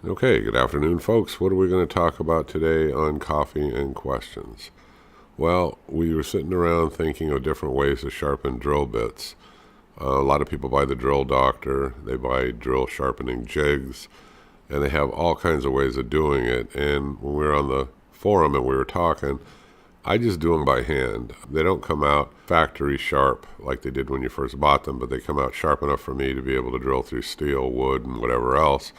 Okay, good afternoon, folks. What are we going to talk about today on Coffee and Questions? Well, we were sitting around thinking of different ways to sharpen drill bits. A lot of people buy the drill doctor, they buy drill sharpening jigs, and they have all kinds of ways of doing it. And when we were on the forum and we were talking, I just do them by hand. They don't come out factory sharp like they did when you first bought them, but they come out sharp enough for me to be able to drill through steel, wood, and whatever else.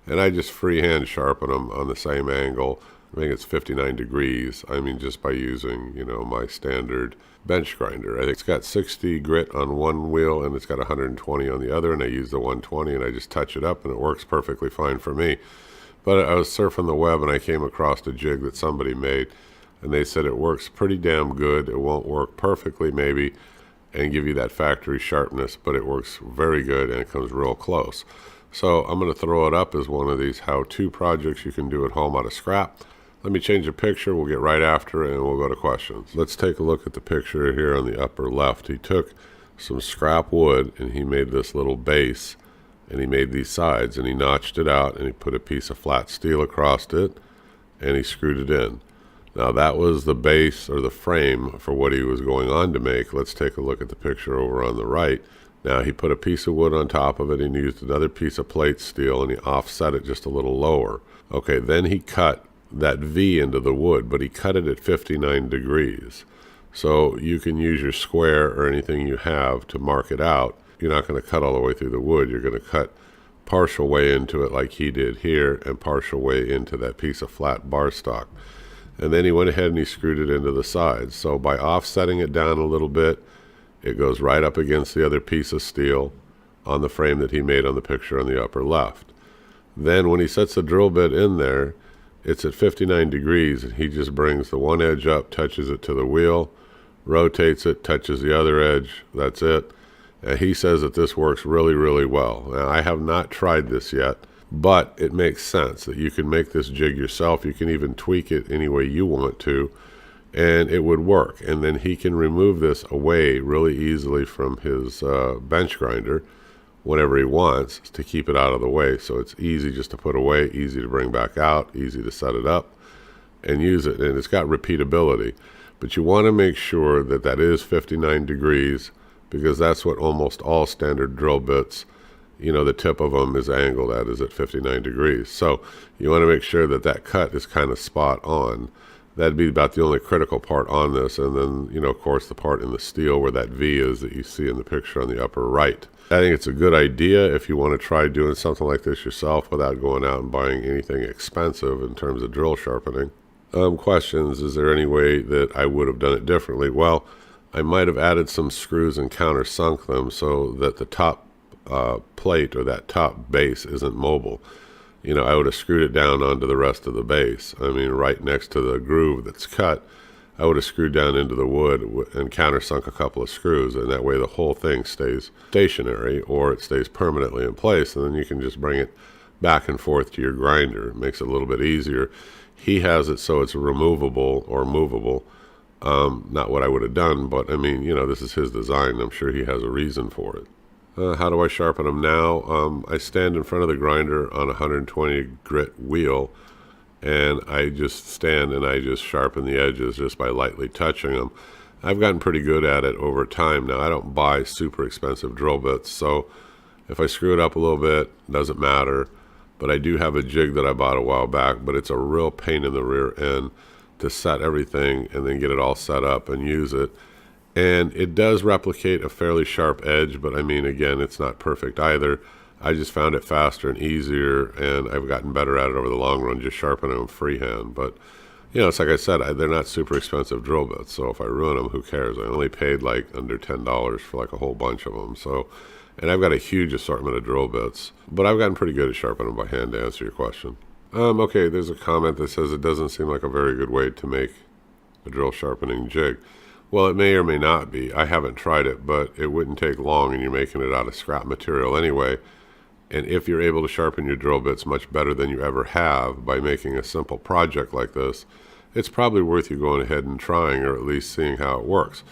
And I just freehand sharpen them on the same angle. I think it's 59 degrees. I mean, just by using, my standard bench grinder. I think it's got 60 grit on one wheel and it's got 120 on the other, and I use the 120 and I just touch it up and it works perfectly fine for me. But I was surfing the web and I came across a jig that somebody made, and they said it works pretty damn good. It won't work perfectly maybe and give you that factory sharpness, but it works very good and it comes real close. So I'm going to throw it up as one of these how-to projects you can do at home out of scrap. Let me change the picture. We'll get right after it and we'll go to questions. Let's take a look at the picture here on the upper left. He took some scrap wood and he made this little base, and he made these sides and he notched it out and he put a piece of flat steel across it and he screwed it in. Now that was the base or the frame for what he was going on to make. Let's take a look at the picture over on the right. Now he put a piece of wood on top of it and he used another piece of plate steel and he offset it just a little lower. Okay, then he cut that V into the wood, but he cut it at 59 degrees. So you can use your square or anything you have to mark it out. You're not going to cut all the way through the wood. You're going to cut partial way into it like he did here and partial way into that piece of flat bar stock. And then he went ahead and he screwed it into the sides. So by offsetting it down a little bit, it goes right up against the other piece of steel on the frame that he made on the picture on the upper left. Then when he sets the drill bit in there, it's at 59 degrees, and he just brings the one edge up, touches it to the wheel, rotates it, touches the other edge. That's it. And he says that this works really, really well. Now, I have not tried this yet, but it makes sense that you can make this jig yourself. You can even tweak it any way you want to, and it would work. And then he can remove this away really easily from his bench grinder whenever he wants to keep it out of the way. So it's easy just to put away, easy to bring back out, easy to set it up and use it. And it's got repeatability. But you want to make sure that that is 59 degrees, because that's what almost all standard drill bits, the tip of them is angled at, is at 59 degrees. So you want to make sure that that cut is kind of spot on. That'd be about the only critical part on this. And then, of course, the part in the steel where that V is that you see in the picture on the upper right. I think it's a good idea if you want to try doing something like this yourself without going out and buying anything expensive in terms of drill sharpening. Questions, is there any way that I would have done it differently? Well, I might have added some screws and countersunk them so that the top plate or that top base isn't mobile. I would have screwed it down onto the rest of the base. I mean, right next to the groove that's cut, I would have screwed down into the wood and countersunk a couple of screws, and that way the whole thing stays stationary or it stays permanently in place, and then you can just bring it back and forth to your grinder. It makes it a little bit easier. He has it so it's removable or movable. Not what I would have done, but I mean, this is his design. I'm sure he has a reason for it. How do I sharpen them now? I stand in front of the grinder on a 120 grit wheel, and I just stand and I just sharpen the edges just by lightly touching them. I've gotten pretty good at it over time now. I don't buy super expensive drill bits, so if I screw it up a little bit, it doesn't matter. But I do have a jig that I bought a while back, but it's a real pain in the rear end to set everything and then get it all set up and use it. And it does replicate a fairly sharp edge, but I mean, again, it's not perfect either. I just found it faster and easier, and I've gotten better at it over the long run, just sharpening them freehand. But, it's like I said, they're not super expensive drill bits, so if I ruin them, who cares? I only paid like under $10 for like a whole bunch of them. So, and I've got a huge assortment of drill bits, but I've gotten pretty good at sharpening them by hand, to answer your question. Okay, there's a comment that says it doesn't seem like a very good way to make a drill sharpening jig. Well, it may or may not be. I haven't tried it, but it wouldn't take long, and you're making it out of scrap material anyway. And if you're able to sharpen your drill bits much better than you ever have by making a simple project like this, it's probably worth you going ahead and trying, or at least seeing how it works.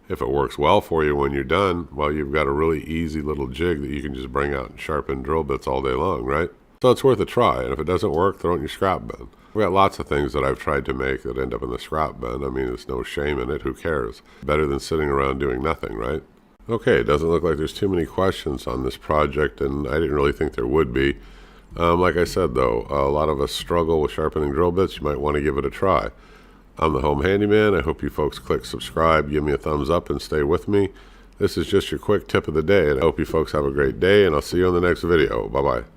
If it works well for you when you're done, well, you've got a really easy little jig that you can just bring out and sharpen drill bits all day long, right? So it's worth a try, and if it doesn't work, throw it in your scrap bin. We got lots of things that I've tried to make that end up in the scrap bin. I mean, there's no shame in it. Who cares? Better than sitting around doing nothing, right? Okay, it doesn't look like there's too many questions on this project, and I didn't really think there would be. Like I said, though, a lot of us struggle with sharpening drill bits. You might want to give it a try. I'm the Home Handyman. I hope you folks click subscribe, give me a thumbs up, and stay with me. This is just your quick tip of the day, and I hope you folks have a great day, and I'll see you on the next video. Bye-bye.